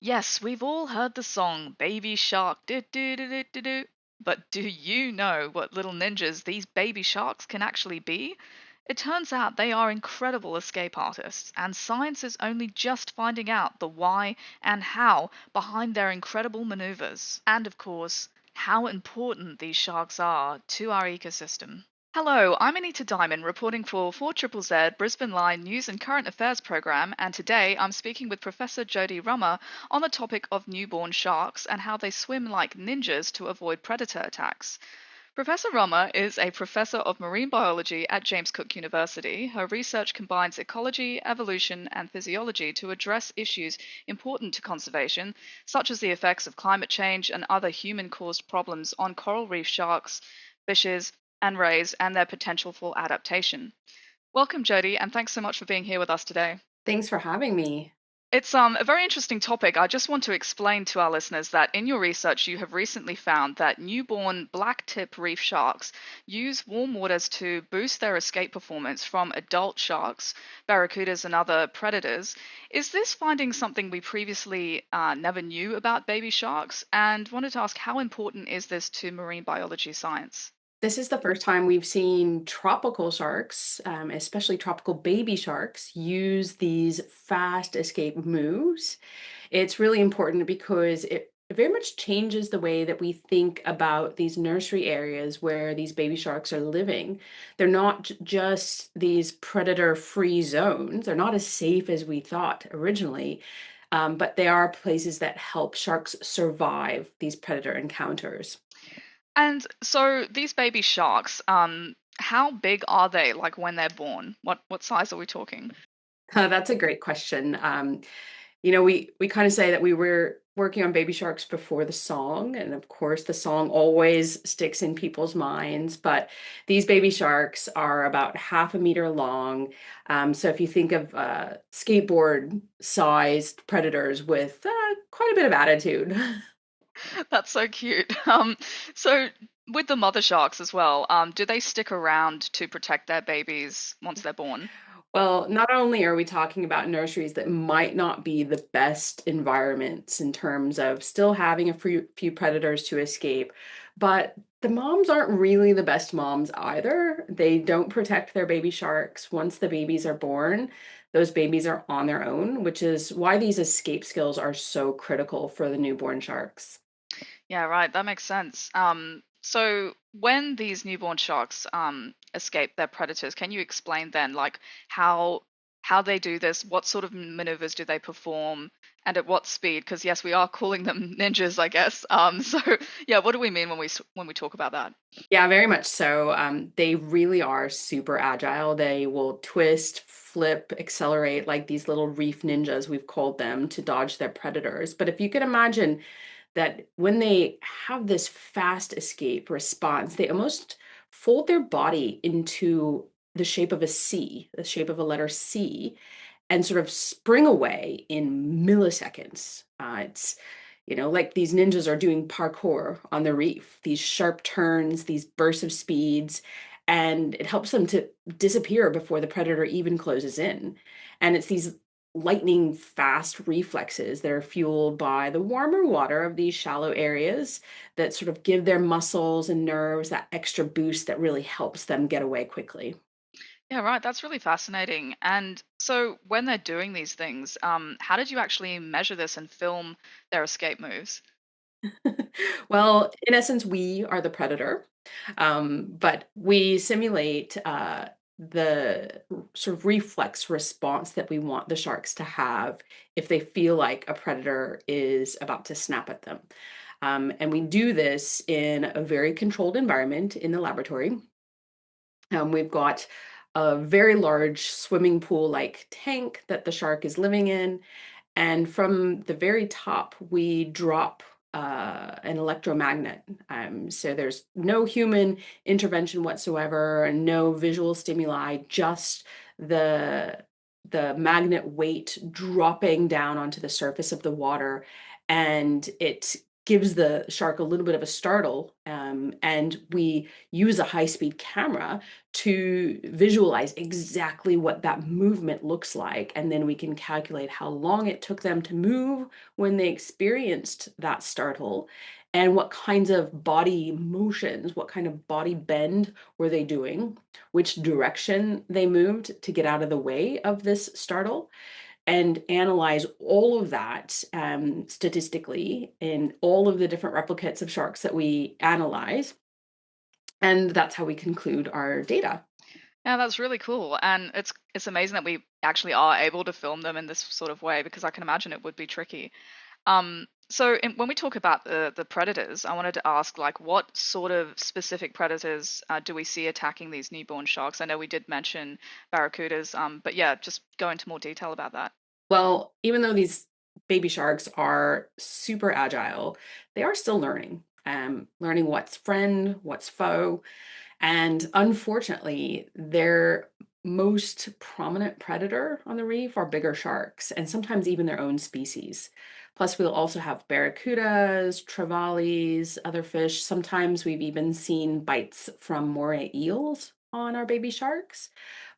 Yes, we've all heard the song Baby Shark. Do, do, do, do, do, do. But do you know what little ninjas these baby sharks can actually be? It turns out they are incredible escape artists, and science is only just finding out the why and how behind their incredible maneuvers. And of course, how important these sharks are to our ecosystem. Hello, I'm Anita Diamond, reporting for 4ZZZ Brisbane Line News and Current Affairs program, and today I'm speaking with Professor Jodie Rummer on the topic of newborn sharks and how they swim like ninjas to avoid predator attacks. Professor Rummer is a professor of marine biology at James Cook University. Her research combines ecology, evolution, and physiology to address issues important to conservation, such as the effects of climate change and other human caused problems on coral reef sharks, fishes, and rays, and their potential for adaptation. Welcome, Jodie, and thanks so much for being here with us today. Thanks for having me. It's a very interesting topic. I just want to explain to our listeners that in your research, you have recently found that newborn black tip reef sharks use warm waters to boost their escape performance from adult sharks, barracudas, and other predators. Is this finding something we previously never knew about baby sharks? And wanted to ask, how important is this to marine biology science? This is the first time we've seen tropical sharks, especially tropical baby sharks, use these fast escape moves. It's really important because it very much changes the way that we think about these nursery areas where these baby sharks are living. They're not just these predator free zones, they're not as safe as we thought originally. But they are places that help sharks survive these predator encounters. And so these baby sharks, how big are they like when they're born? What size are we talking? That's a great question. We kind of say that we were working on Baby Sharks before the song, and of course, the song always sticks in people's minds. But these baby sharks are about half a meter long. So if you think of skateboard-sized predators with quite a bit of attitude. That's so cute. So with the mother sharks as well, do they stick around to protect their babies once they're born? Well, not only are we talking about nurseries that might not be the best environments in terms of still having a few predators to escape, but the moms aren't really the best moms either. They don't protect their baby sharks. Once the babies are born, those babies are on their own, which is why these escape skills are so critical for the newborn sharks. Yeah, right. That makes sense. So when these newborn sharks escape their predators, can you explain then like how how they do this? What sort of maneuvers do they perform, and at what speed? Because yes, we are calling them ninjas, I guess. So yeah, what do we mean when when we talk about that? Yeah, very much so. They really are super agile. They will twist, flip, accelerate like these little reef ninjas, we've called them, to dodge their predators. But if you could imagine that when they have this fast escape response, they almost fold their body into the shape of a C, the shape of a letter C, and sort of spring away in milliseconds. Like these ninjas are doing parkour on the reef, these sharp turns, these bursts of speeds, and it helps them to disappear before the predator even closes in. And it's these lightning fast reflexes that are fueled by the warmer water of these shallow areas that sort of give their muscles and nerves that extra boost that really helps them get away quickly. Yeah, right. That's really fascinating. And so when they're doing these things, how did you actually measure this and film their escape moves? Well, in essence, we are the predator, but we simulate the sort of reflex response that we want the sharks to have if they feel like a predator is about to snap at them. And we do this in a very controlled environment in the laboratory. We've got a very large swimming pool like tank that the shark is living in. And from the very top, we drop an electromagnet. So there's no human intervention whatsoever, and no visual stimuli, just the the magnet weight dropping down onto the surface of the water, and it gives the shark a little bit of a startle. And we use a high speed camera to visualize exactly what that movement looks like. And then we can calculate how long it took them to move when they experienced that startle and what kinds of body motions, what kind of body bend were they doing, which direction they moved to get out of the way of this startle, and analyze all of that statistically in all of the different replicates of sharks that we analyze. And that's how we conclude our data. Yeah, that's really cool. And it's amazing that we actually are able to film them in this sort of way because I can imagine it would be tricky. When we talk about the predators, I wanted to ask, like, what sort of specific predators do we see attacking these newborn sharks? I know we did mention barracudas, but yeah, just go into more detail about that. Well, even though these baby sharks are super agile, they are still learning what's friend, what's foe. And unfortunately, their most prominent predator on the reef are bigger sharks, and sometimes even their own species. Plus, we'll also have barracudas, trevallies, other fish. Sometimes we've even seen bites from moray eels on our baby sharks.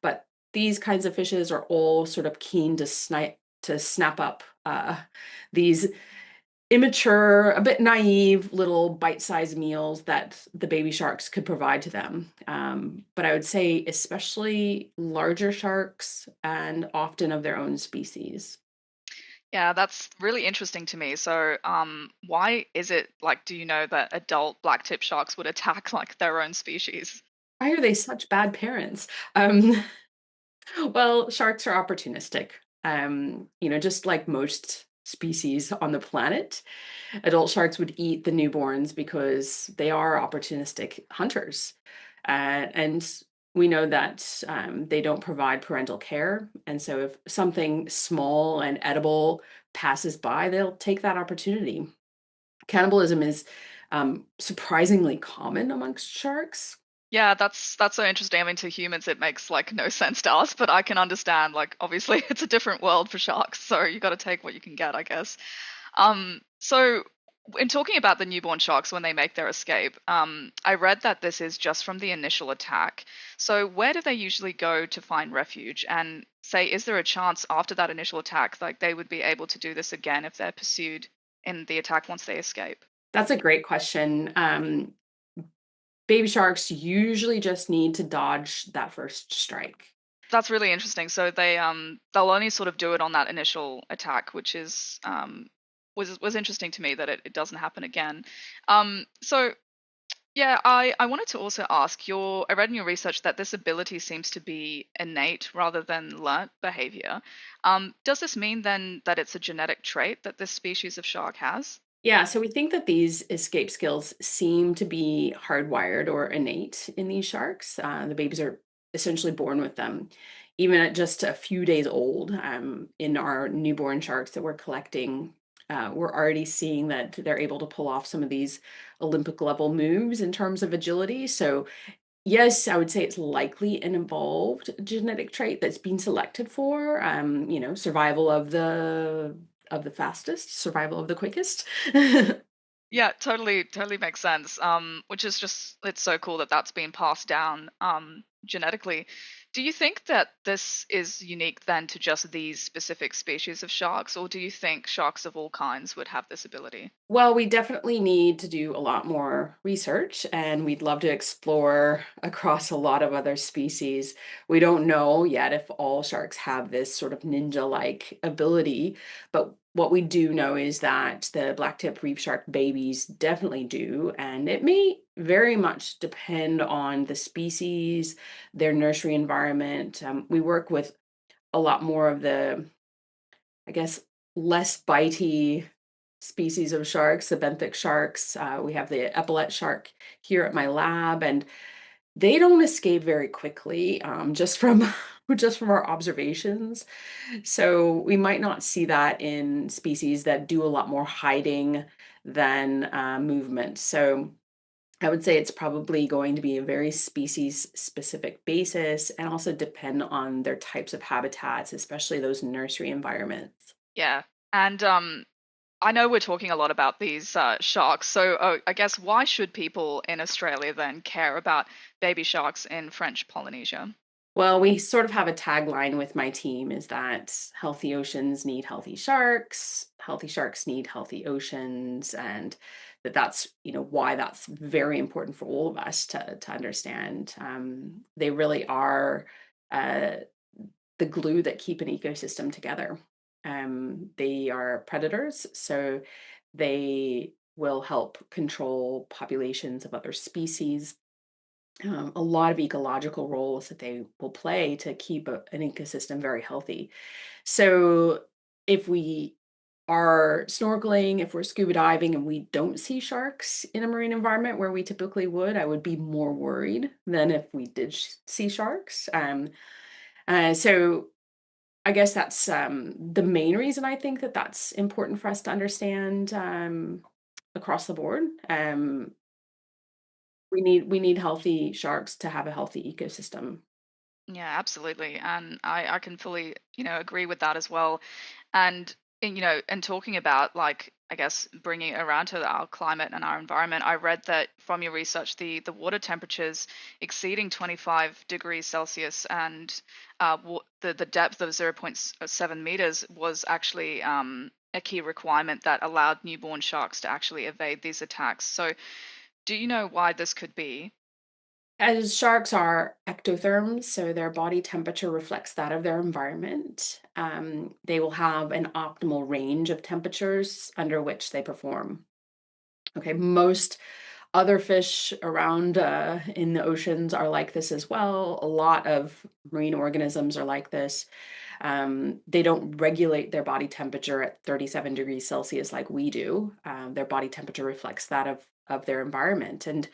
But these kinds of fishes are all sort of keen to snap up these immature, a bit naive little bite-sized meals that the baby sharks could provide to them. But I would say especially larger sharks and often of their own species. Yeah, that's really interesting to me. Why is it like, do you know that adult black tip sharks would attack like their own species? Why are they such bad parents? Um, well, sharks are opportunistic. Just like most species on the planet, adult sharks would eat the newborns because they are opportunistic hunters. And we know that they don't provide parental care. And so if something small and edible passes by, they'll take that opportunity. Cannibalism is surprisingly common amongst sharks. Yeah, that's so interesting. I mean, to humans, it makes like no sense to us, but I can understand. Like, obviously, it's a different world for sharks, so you got to take what you can get, I guess. So in talking about the newborn sharks when they make their escape, I read that this is just from the initial attack. So where do they usually go to find refuge? And say, is there a chance after that initial attack, like they would be able to do this again if they're pursued in the attack once they escape? That's a great question. Baby sharks usually just need to dodge that first strike. That's really interesting. So they'll only sort of do it on that initial attack, which is was interesting to me that it doesn't happen again. So yeah, I wanted to also ask I read in your research that this ability seems to be innate rather than learnt behavior. Does this mean then that it's a genetic trait that this species of shark has? Yeah, so we think that these escape skills seem to be hardwired or innate in these sharks. The babies are essentially born with them. Even at just a few days old, in our newborn sharks that we're collecting, we're already seeing that they're able to pull off some of these Olympic level moves in terms of agility. So, yes, I would say it's likely an evolved genetic trait that's been selected for, survival of the fastest, survival of the quickest. Yeah, totally makes sense. Which is just it's so cool that that's been passed down genetically. Do you think that this is unique then to just these specific species of sharks, or do you think sharks of all kinds would have this ability? Well, we definitely need to do a lot more research, and we'd love to explore across a lot of other species. We don't know yet if all sharks have this sort of ninja-like ability, but what we do know is that the blacktip reef shark babies definitely do, and it may very much depend on the species, their nursery environment. We work with a lot more of the, I guess, less bitey species of sharks, the benthic sharks. We have the epaulet shark here at my lab, and they don't escape very quickly, just from just from our observations. So we might not see that in species that do a lot more hiding than movement. So I would say it's probably going to be a very species specific basis and also depend on their types of habitats, especially those nursery environments. Yeah. And I know we're talking a lot about these sharks, so I guess why should people in Australia then care about baby sharks in French Polynesia? Well, we sort of have a tagline with my team is that healthy oceans need healthy sharks need healthy oceans, and that's why that's very important for all of us to understand. They really are uh, the glue that keep an ecosystem together. They are predators, so they will help control populations of other species, a lot of ecological roles that they will play to keep an ecosystem very healthy. So, if we are snorkeling, if we're scuba diving and we don't see sharks in a marine environment where we typically would, I would be more worried than if we did see sharks. So, I guess that's the main reason I think that that's important for us to understand across the board. We need healthy sharks to have a healthy ecosystem. Yeah, absolutely. And I can fully, agree with that as well. And talking about like, I guess bringing it around to our climate and our environment, I read that from your research, the water temperatures exceeding 25 degrees Celsius and the depth of 0.7 meters was actually a key requirement that allowed newborn sharks to actually evade these attacks. So, do you know why this could be? As sharks are ectotherms, so their body temperature reflects that of their environment. They will have an optimal range of temperatures under which they perform. Okay, most other fish around in the oceans are like this as well. A lot of marine organisms are like this. They don't regulate their body temperature at 37 degrees Celsius like we do. Their body temperature reflects that of their environment. And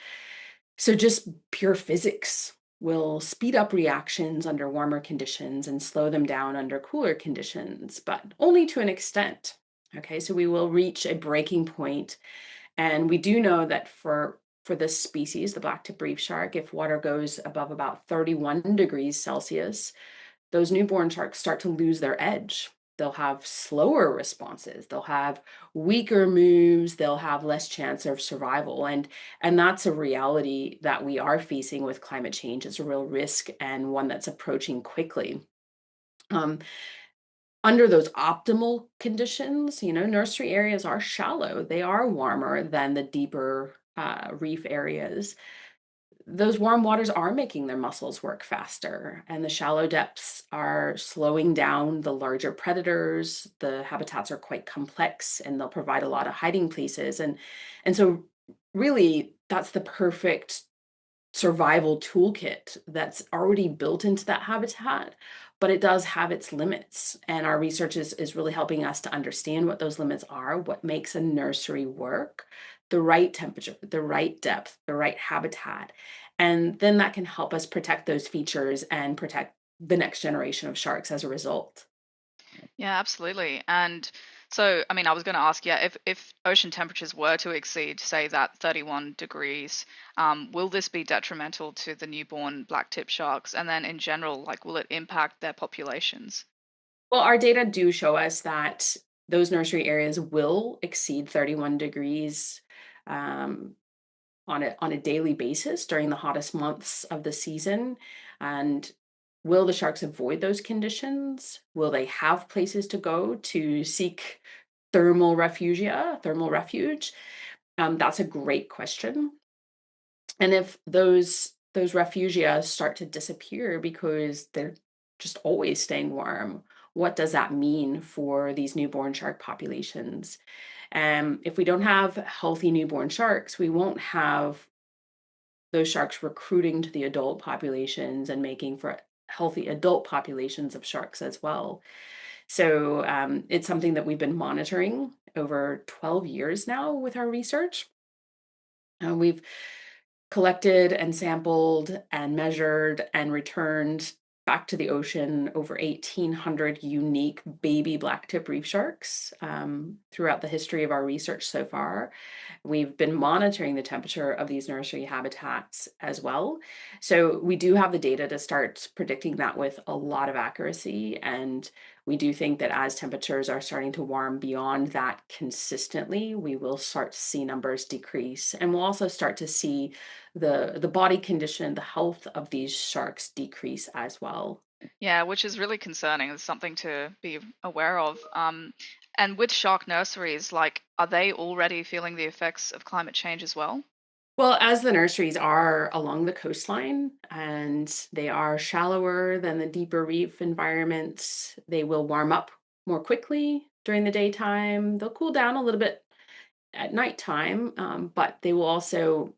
so just pure physics will speed up reactions under warmer conditions and slow them down under cooler conditions, but only to an extent. Okay, so we will reach a breaking point, and we do know that for this species, the black-tip reef shark, if water goes above about 31 degrees Celsius, those newborn sharks start to lose their edge. They'll have slower responses. They'll have weaker moves. They'll have less chance of survival. And that's a reality that we are facing with climate change. It's a real risk and one that's approaching quickly. Um, Under those optimal conditions, nursery areas are shallow. They are warmer than the deeper reef areas. Those warm waters are making their muscles work faster, and the shallow depths are slowing down the larger predators. The habitats are quite complex, and they'll provide a lot of hiding places. And so, really, that's the perfect survival toolkit that's already built into that habitat, but it does have its limits. And our research is really helping us to understand what those limits are, what makes a nursery work, the right temperature, the right depth, the right habitat. And then that can help us protect those features and protect the next generation of sharks as a result. Yeah, absolutely. And so, I mean, I was going to ask, yeah, if ocean temperatures were to exceed, say, that 31 degrees, will this be detrimental to the newborn black tip sharks? And then in general, like, will it impact their populations? Well, our data do show us that those nursery areas will exceed 31 degrees um, on a daily basis during the hottest months of the season. And will the sharks avoid those conditions? Will they have places to go to seek thermal refuge? That's a great question. And if those refugia start to disappear because they're just always staying warm, what does that mean for these newborn shark populations? If we don't have healthy newborn sharks, we won't have those sharks recruiting to the adult populations and making for healthy adult populations of sharks as well. So it's something that we've been monitoring over 12 years now with our research. We've collected and sampled and measured and returned back to the ocean over 1,800 unique baby blacktip reef sharks throughout the history of our research so far. We've been monitoring the temperature of these nursery habitats as well. So we do have the data to start predicting that with a lot of accuracy. And we do think that as temperatures are starting to warm beyond that consistently, we will start to see numbers decrease. And we'll also start to see the body condition, the health of these sharks decrease as well. Yeah, which is really concerning. It's something to be aware of. And with shark nurseries, like, are they already feeling the effects of climate change as well? Well, as the nurseries are along the coastline and they are shallower than the deeper reef environments, they will warm up more quickly during the daytime. They'll cool down a little bit at nighttime, but they will also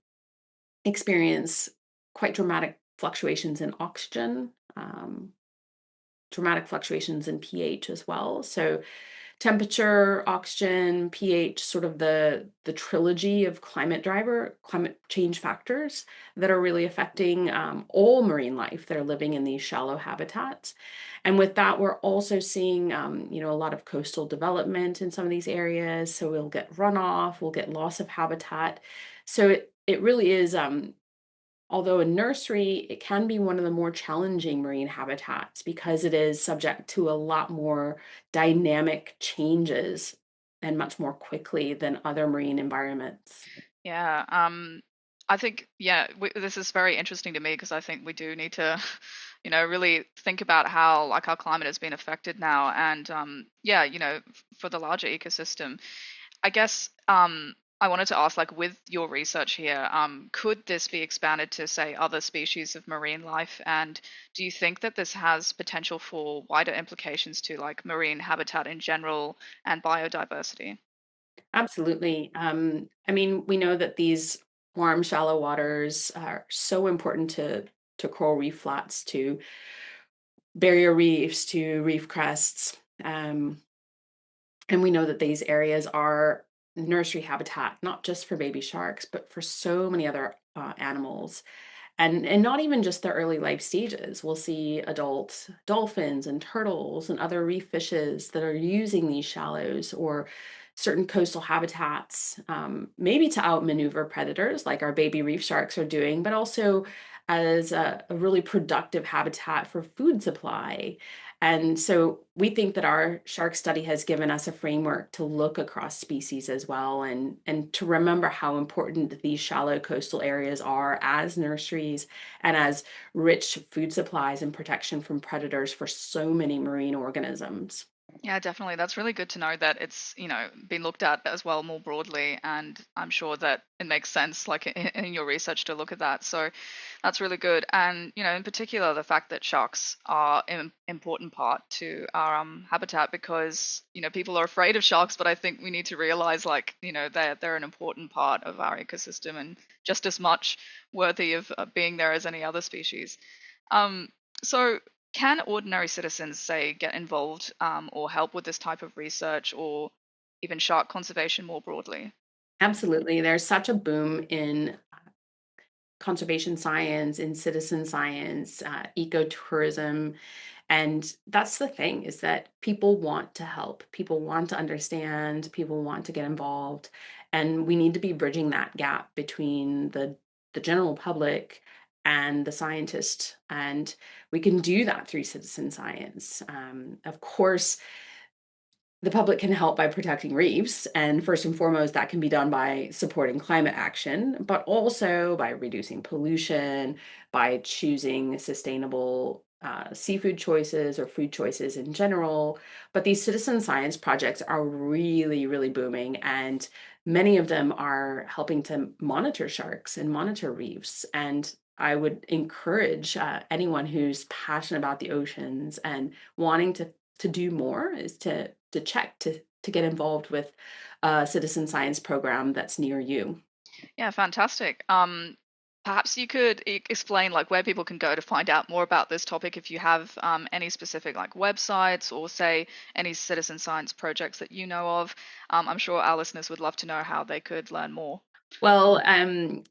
experience quite dramatic fluctuations in oxygen, dramatic fluctuations in pH as well. So temperature, oxygen, pH, sort of the trilogy of climate change factors that are really affecting all marine life that are living in these shallow habitats. And with that, we're also seeing, a lot of coastal development in some of these areas. So we'll get runoff, we'll get loss of habitat. So it really is. Although a nursery, it can be one of the more challenging marine habitats because it is subject to a lot more dynamic changes and much more quickly than other marine environments. Yeah, I think, yeah, this is very interesting to me because I think we do need to, really think about how like our climate has been affected now, and yeah, for the larger ecosystem. I guess I wanted to ask, like, with your research here, could this be expanded to, say, other species of marine life? And do you think that this has potential for wider implications to like marine habitat in general and biodiversity? Absolutely. I mean, we know that these warm, shallow waters are so important to coral reef flats, to barrier reefs, to reef crests. And we know that these areas are nursery habitat, not just for baby sharks, but for so many other animals. And not even just the early life stages. We'll see adult dolphins and turtles and other reef fishes that are using these shallows or certain coastal habitats, maybe to outmaneuver predators like our baby reef sharks are doing, but also as a really productive habitat for food supply. And so we think that our shark study has given us a framework to look across species as well, and to remember how important these shallow coastal areas are as nurseries and as rich food supplies and protection from predators for so many marine organisms. Yeah, definitely. That's really good to know that it's, been looked at as well more broadly. And I'm sure that it makes sense, like in your research, to look at that. So that's really good. And, in particular, the fact that sharks are an important part to our habitat because, people are afraid of sharks, but I think we need to realize, like, they're an important part of our ecosystem and just as much worthy of being there as any other species. Um, so, can ordinary citizens, say, get involved or help with this type of research or even shark conservation more broadly? Absolutely. There's such a boom in conservation science, in citizen science, ecotourism. And that's the thing, is that people want to help, people want to understand, people want to get involved. And we need to be bridging that gap between the general public and the scientist. And we can do that through citizen science. Of course, the public can help by protecting reefs, and first and foremost, that can be done by supporting climate action, but also by reducing pollution, by choosing sustainable seafood choices or food choices in general. But these citizen science projects are really, really booming, and many of them are helping to monitor sharks and monitor reefs. And I would encourage anyone who's passionate about the oceans and wanting to do more is to check to get involved with a citizen science program that's near you. Yeah, fantastic. Perhaps you could explain like where people can go to find out more about this topic if you have any specific like websites or say any citizen science projects that you know of. I'm sure our listeners would love to know how they could learn more. Well, I mean,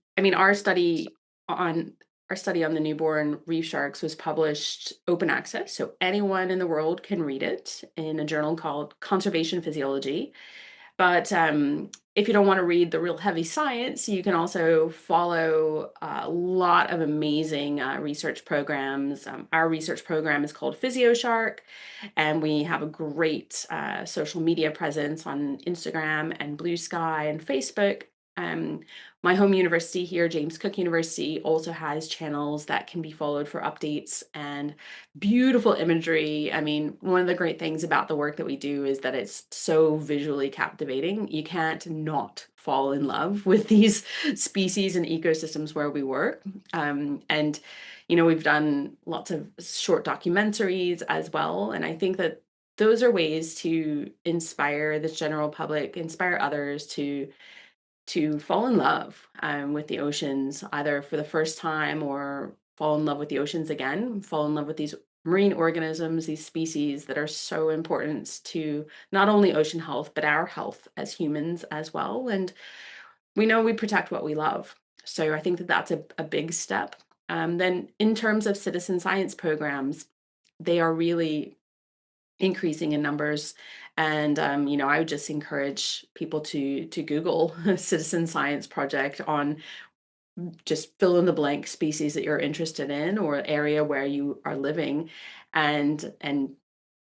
on our study on the newborn reef sharks was published open access, so anyone in the world can read it in a journal called Conservation Physiology. But if you don't want to read the real heavy science, you can also follow a lot of amazing research programs. Our research program is called Physioshark, and we have a great social media presence on Instagram and Blue Sky and Facebook. Um, my home university here, James Cook University, also has channels that can be followed for updates and beautiful imagery. I mean, one of the great things about the work that we do is that it's so visually captivating. You can't not fall in love with these species and ecosystems where we work. And, we've done lots of short documentaries as well. And I think that those are ways to inspire the general public, inspire others to fall in love with the oceans, either for the first time or fall in love with the oceans again, fall in love with these marine organisms, these species that are so important to not only ocean health, but our health as humans as well. And we know we protect what we love. So I think that that's a big step. Then, in terms of citizen science programs, they are really increasing in numbers. And I would just encourage people to Google citizen science project on just fill in the blank species that you're interested in or area where you are living, and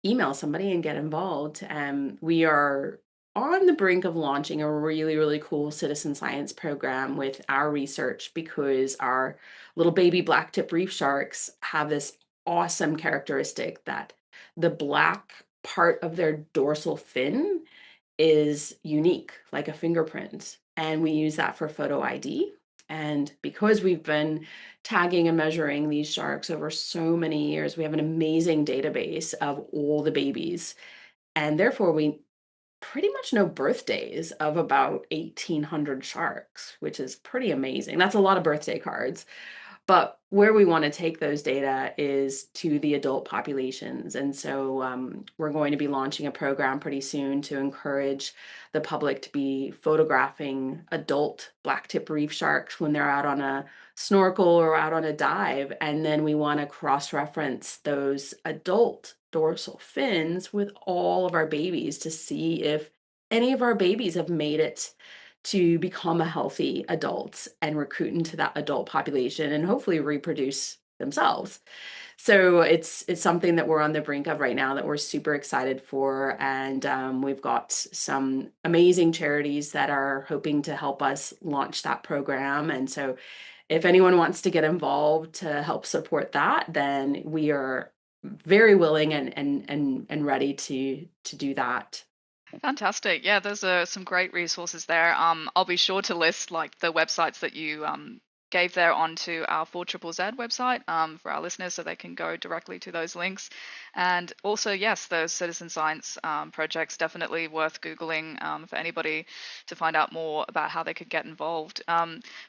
email somebody and get involved. We are on the brink of launching a really, really cool citizen science program with our research because our little baby black tip reef sharks have this awesome characteristic that the black part of their dorsal fin is unique, like a fingerprint. And we use that for photo ID. And because we've been tagging and measuring these sharks over so many years, we have an amazing database of all the babies. And therefore, we pretty much know birthdays of about 1,800 sharks, which is pretty amazing. That's a lot of birthday cards. But where we want to take those data is to the adult populations. And so we're going to be launching a program pretty soon to encourage the public to be photographing adult blacktip reef sharks when they're out on a snorkel or out on a dive. And then we want to cross reference those adult dorsal fins with all of our babies to see if any of our babies have made it to become a healthy adult and recruit into that adult population and hopefully reproduce themselves. So it's something that we're on the brink of right now that we're super excited for, and we've got some amazing charities that are hoping to help us launch that program. And so, if anyone wants to get involved to help support that, then we are very willing and ready to do that. Fantastic. Yeah, those are some great resources there. I'll be sure to list like the websites that you gave there onto our 4ZZZ website for our listeners so they can go directly to those links. And also, yes, those citizen science projects definitely worth Googling for anybody to find out more about how they could get involved.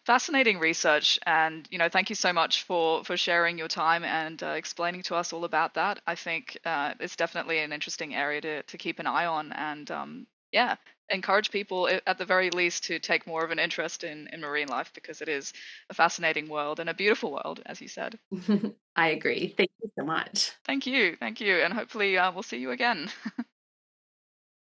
Fascinating research, and thank you so much for sharing your time and explaining to us all about that. I think it's definitely an interesting area to keep an eye on, and yeah, encourage people at the very least to take more of an interest in marine life because it is a fascinating world and a beautiful world, as you said. I agree. Thank you so much. Thank you, and hopefully we'll see you again.